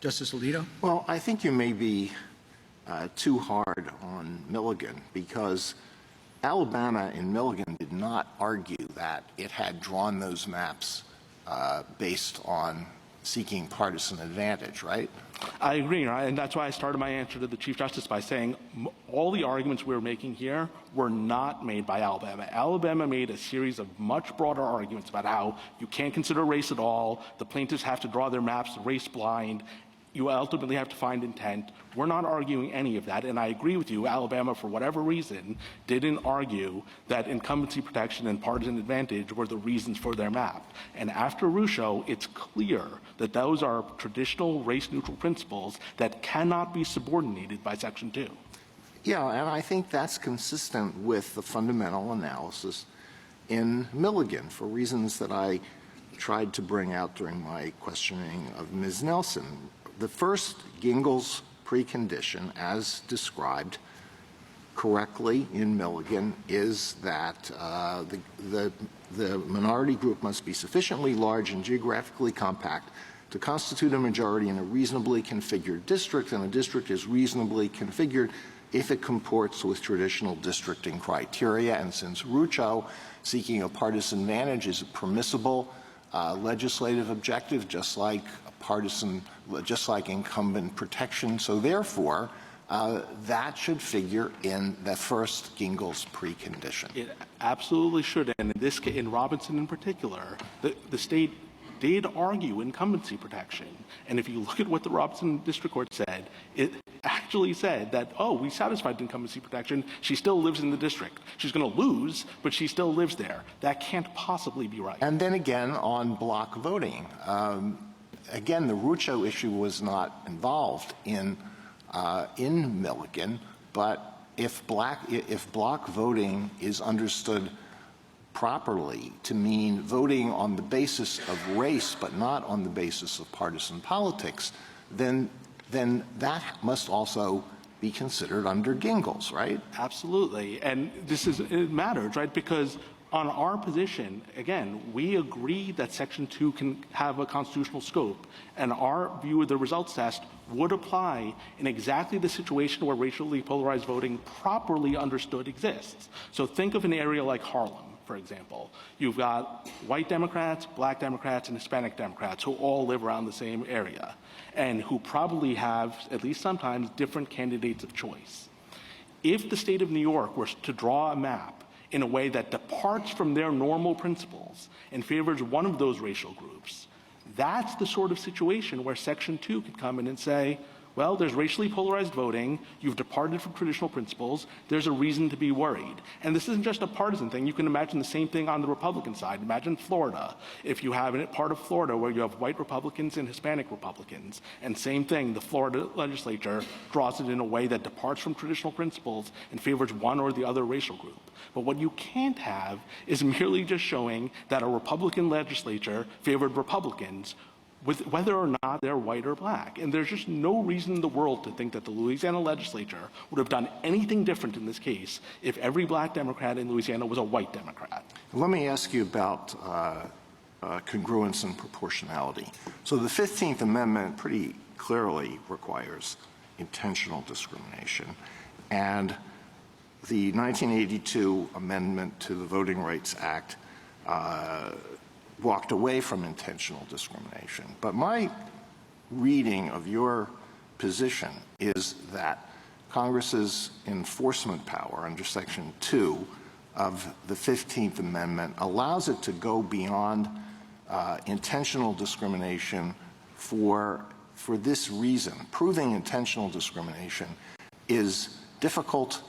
Justice Alito? Well, I think you may be too hard on Milligan, because Alabama in Milligan did not argue that it had drawn those maps based on seeking partisan advantage, right? I agree, right? And that's why I started my answer to the Chief Justice by saying all the arguments we're making here were not made by Alabama. Alabama made a series of much broader arguments about how you can't consider race at all, the plaintiffs have to draw their maps race blind, you ultimately have to find intent. We're not arguing any of that, and I agree with you. Alabama, for whatever reason, didn't argue that incumbency protection and partisan advantage were the reasons for their map. And after Rucho, it's clear that those are traditional race-neutral principles that cannot be subordinated by Section 2. Yeah, and I think that's consistent with the fundamental analysis in Milligan for reasons that I tried to bring out during my questioning of Ms. Nelson. The first Gingell's precondition, as described correctly in Milligan, is that the minority group must be sufficiently large and geographically compact to constitute a majority in a reasonably configured district, and a district is reasonably configured if it comports with traditional districting criteria. And since Rucho, seeking a partisan advantage is a permissible legislative objective, just like incumbent protection. So therefore, that should figure in the first Gingell's precondition. It absolutely should. And in this case, in Robinson in particular, the state did argue incumbency protection. And if you look at what the Robinson District Court said, it actually said that, oh, we satisfied incumbency protection. She still lives in the district. She's going to lose, but she still lives there. That can't possibly be right. And then again, on block voting, again, the Rucho issue was not involved in Milligan, but if block voting is understood properly to mean voting on the basis of race but not on the basis of partisan politics, then that must also be considered under Gingell's, right? Absolutely. And it matters, right? Because on our position, again, we agree that Section 2 can have a constitutional scope, and our view of the results test would apply in exactly the situation where racially polarized voting properly understood exists. So think of an area like Harlem, for example. You've got white Democrats, black Democrats, and Hispanic Democrats who all live around the same area and who probably have, at least sometimes, different candidates of choice. If the state of New York were to draw a map in a way that departs from their normal principles and favors one of those racial groups, that's the sort of situation where Section 2 could come in and say, well, there's racially polarized voting, you've departed from traditional principles, there's a reason to be worried. And this isn't just a partisan thing. You can imagine the same thing on the Republican side. Imagine Florida. If you have a part of Florida where you have white Republicans and Hispanic Republicans, and same thing, the Florida legislature draws it in a way that departs from traditional principles and favors one or the other racial group. But what you can't have is merely just showing that a Republican legislature favored Republicans with whether or not they're white or black. And there's just no reason in the world to think that the Louisiana legislature would have done anything different in this case if every black Democrat in Louisiana was a white Democrat. Let me ask you about congruence and proportionality. So the 15th Amendment pretty clearly requires intentional discrimination. And the 1982 amendment to the Voting Rights Act walked away from intentional discrimination. But my reading of your position is that Congress's enforcement power under Section 2 of the 15th Amendment allows it to go beyond intentional discrimination for this reason. Proving intentional discrimination is difficult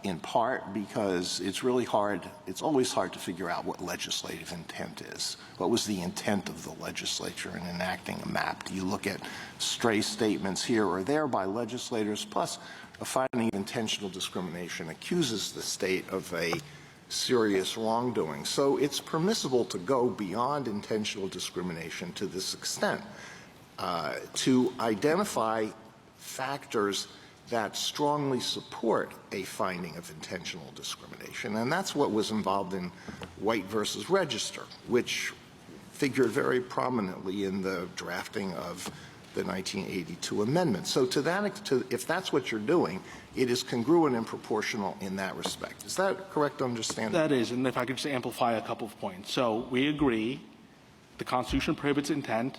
in part because it's really hard, it's always hard to figure out what legislative intent is. What was the intent of the legislature in enacting a map? Do you look at stray statements here or there by legislators? Plus, a finding of intentional discrimination accuses the state of a serious wrongdoing. So it's permissible to go beyond intentional discrimination to this extent, to identify factors that strongly support a finding of intentional discrimination. And that's what was involved in White versus Register, which figured very prominently in the drafting of the 1982 amendment. So if that's what you're doing, it is congruent and proportional in that respect. Is that a correct understanding? That is, and if I could just amplify a couple of points. So we agree the Constitution prohibits intent.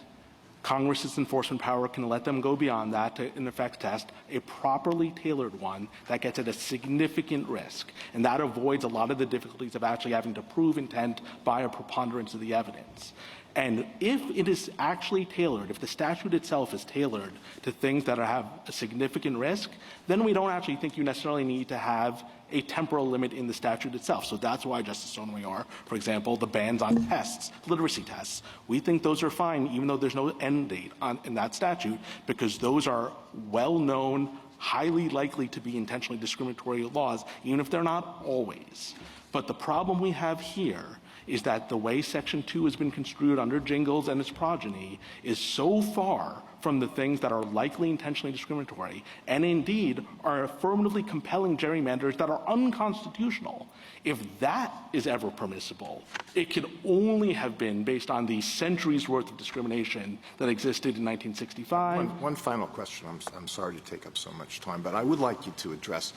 Congress's enforcement power can let them go beyond that to, in effect, test a properly tailored one that gets at a significant risk. And that avoids a lot of the difficulties of actually having to prove intent by a preponderance of the evidence. And if it is actually tailored, if the statute itself is tailored to things that have a significant risk, then we don't actually think you necessarily need to have a temporal limit in the statute itself. So that's why, Justice Sotomayor, for example, the bans on tests, literacy tests, we think those are fine even though there's no end date in that statute, because those are well-known, highly likely to be intentionally discriminatory laws, even if they're not always. But the problem we have here is that the way Section 2 has been construed under Jingles and its progeny is so far from the things that are likely intentionally discriminatory, and indeed are affirmatively compelling gerrymanders that are unconstitutional. If that is ever permissible, it could only have been based on the centuries' worth of discrimination that existed in 1965. One final question. I'm sorry to take up so much time, but I would like you to address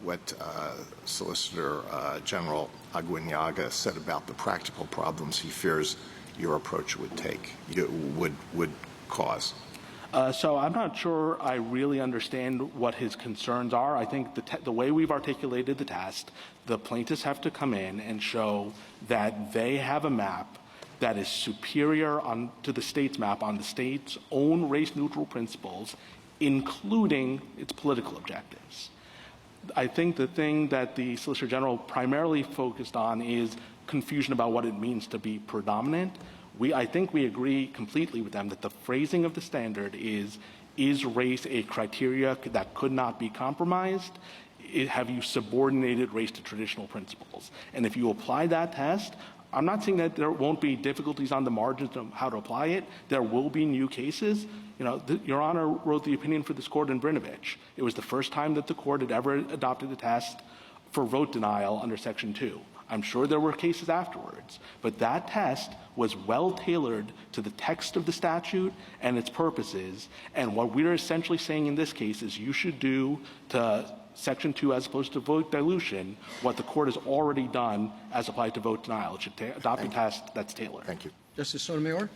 what Solicitor General Aguinaga said about the practical problems he fears your approach would cause. So I'm not sure I really understand what his concerns are. I think the way we've articulated the test, the plaintiffs have to come in and show that they have a map that is superior to the state's map on the state's own race-neutral principles, including its political objectives. I think the thing that the Solicitor General primarily focused on is confusion about what it means to be predominant. I think we agree completely with them that the phrasing of the standard is race a criteria that could not be compromised? Have you subordinated race to traditional principles? And if you apply that test, I'm not saying that there won't be difficulties on the margins of how to apply it. There will be new cases. You know, Your Honor wrote the opinion for this court in Brinovich. It was the first time that the court had ever adopted the test for vote denial under Section 2. I'm sure there were cases afterwards, but that test was well tailored to the text of the statute and its purposes. And what we're essentially saying in this case is you should do to Section 2 as opposed to vote dilution what the court has already done as applied to vote denial. It should adopt a test that's tailored. Thank you. Justice Sotomayor?